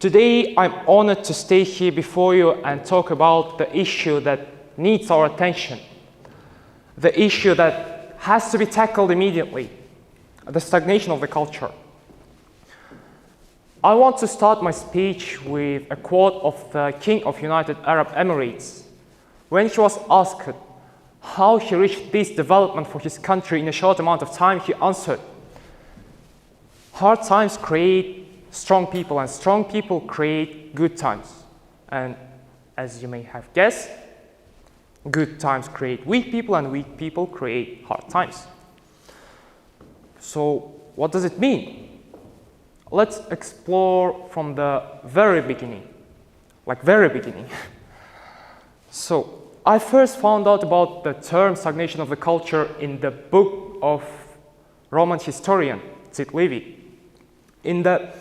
Today, I'm honored to stay here before you and talk about the issue that needs our attention, the issue that has to be tackled immediately, the stagnation of the culture. I want to start my speech with a quote of the King of United Arab Emirates. When he was asked how he reached this development for his country in a short amount of time, he answered, "Hard times create strong people, and strong people create good times. And as you may have guessed, good times create weak people, and weak people create hard times." So what does it mean? Let's explore from the very beginning, So I first found out about the term stagnation of the culture in the book of Roman historian Tit Livy. In the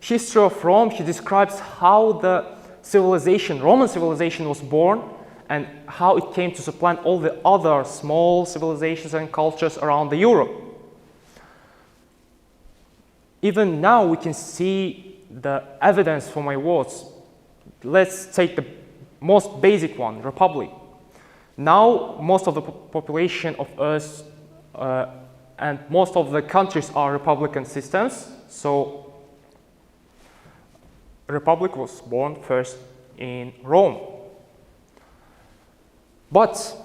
history of Rome, he describes how the Roman civilization was born and how it came to supplant all the other small civilizations and cultures around Europe. Even now, we can see the evidence for my words. Let's take the most basic one, republic. Now, most of the population of Earth and most of the countries are republican systems. So, a republic was born first in Rome. But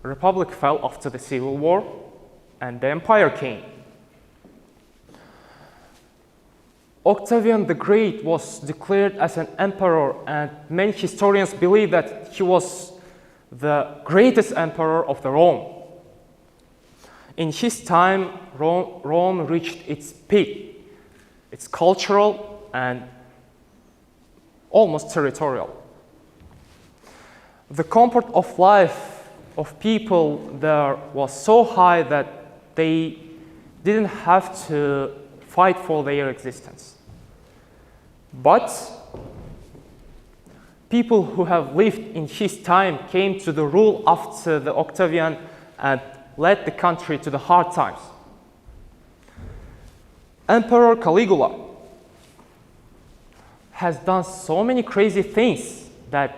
a republic fell after the Civil War, and the empire came. Octavian the Great was declared as an emperor, and many historians believe that he was the greatest emperor of the Rome. In his time, Rome reached its peak, its cultural and almost territorial. The comfort of life of people there was so high that they didn't have to fight for their existence. But people who have lived in his time came to the rule after the Octavian and led the country to the hard times. Emperor Caligula has done so many crazy things that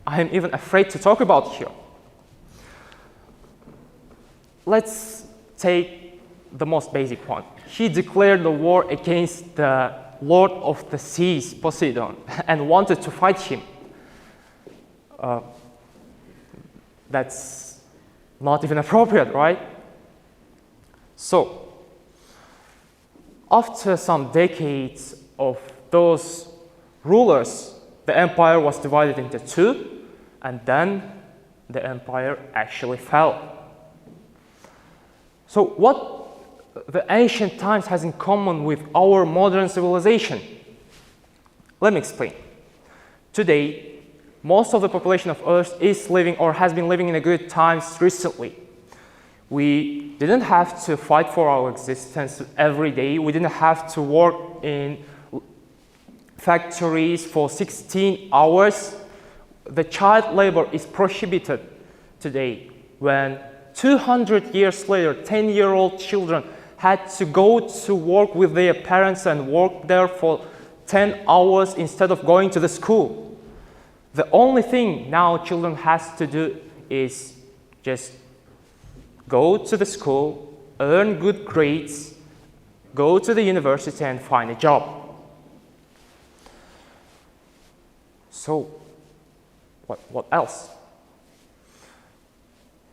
I am even afraid to talk about here. Let's take the most basic one. He declared the war against the Lord of the Seas, Poseidon, and wanted to fight him. That's not even appropriate, right? So, after some decades of those rulers, the empire was divided into two, and then the empire actually fell. So what the ancient times has in common with our modern civilization? Let me explain. Today, most of the population of Earth is living or has been living in a good times recently. We didn't have to fight for our existence every day. We didn't have to work in factories for 16 hours. The child labor is prohibited today, when 200 years later, 10-year-old children had to go to work with their parents and work there for 10 hours instead of going to the school. The only thing now children has to do is just go to the school, earn good grades, go to the university and find a job. So, what else?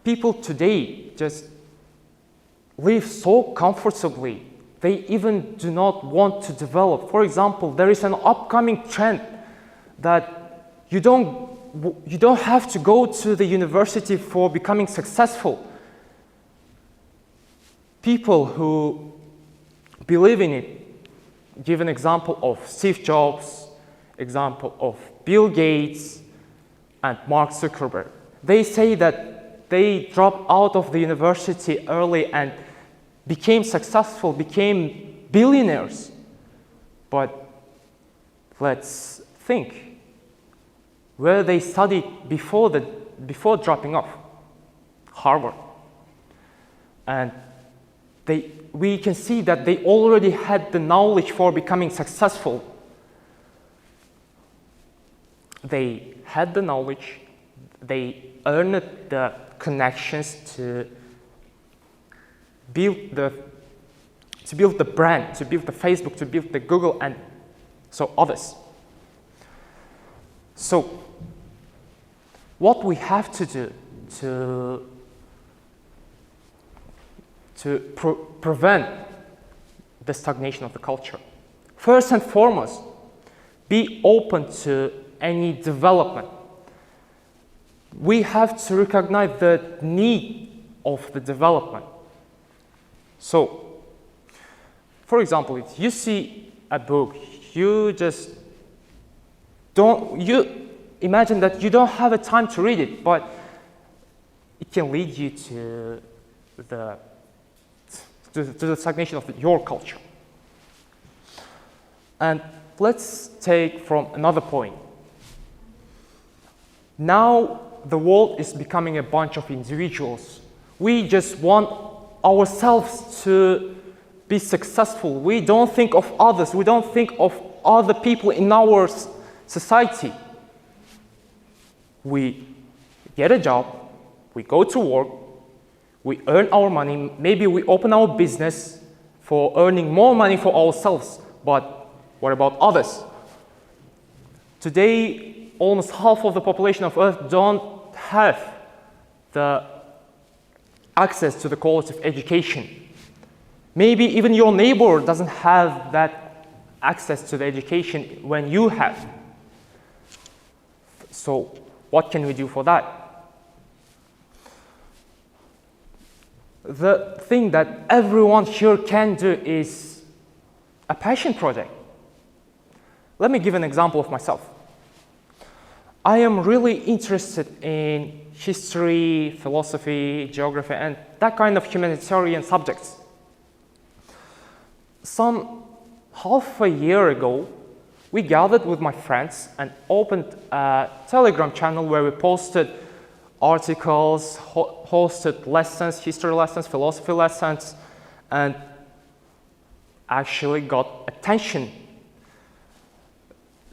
People today just live so comfortably. They even do not want to develop. For example, there is an upcoming trend that you don't have to go to the university for becoming successful. People who believe in it give an example of Steve Jobs, example of Bill Gates, and Mark Zuckerberg. They say that they dropped out of the university early and became successful, became billionaires. But let's think, where they studied before dropping off? Harvard. And we can see that they already had the knowledge for becoming successful. they had the knowledge, they earned the connections to build the brand, to build the Facebook, to build the Google, and so others. So what we have to do to prevent the stagnation of the culture. First and foremost, be open to any development. We have to recognize the need of the development. So, for example, if you see a book, you imagine that you don't have a time to read it, but it can lead you to the stagnation of your culture. And let's take from another point. Now the world is becoming a bunch of individuals. We just want ourselves to be successful. We don't think of others. We don't think of other people in our society. We get a job, we go to work, we earn our money, maybe we open our business for earning more money for ourselves, but what about others? Today, almost half of the population of Earth don't have the access to the quality of education. Maybe even your neighbor doesn't have that access to the education when you have. So what can we do for that? The thing that everyone here can do is a passion project. Let me give an example of myself. I am really interested in history, philosophy, geography, and that kind of humanitarian subjects. Some half a year ago, we gathered with my friends and opened a Telegram channel where we posted articles, hosted lessons, history lessons, philosophy lessons, and actually got attention.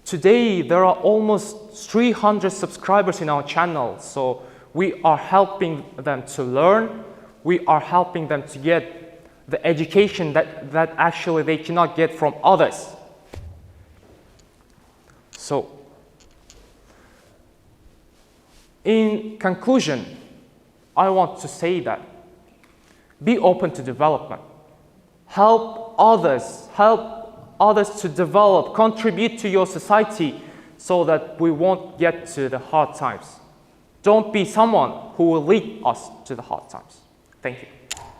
Today, there are almost 300 subscribers in our channel, so we are helping them to learn, we are helping them to get the education that actually they cannot get from others. So, in conclusion, I want to say that be open to development. Help others to develop, contribute to your society so that we won't get to the hard times. Don't be someone who will lead us to the hard times. Thank you.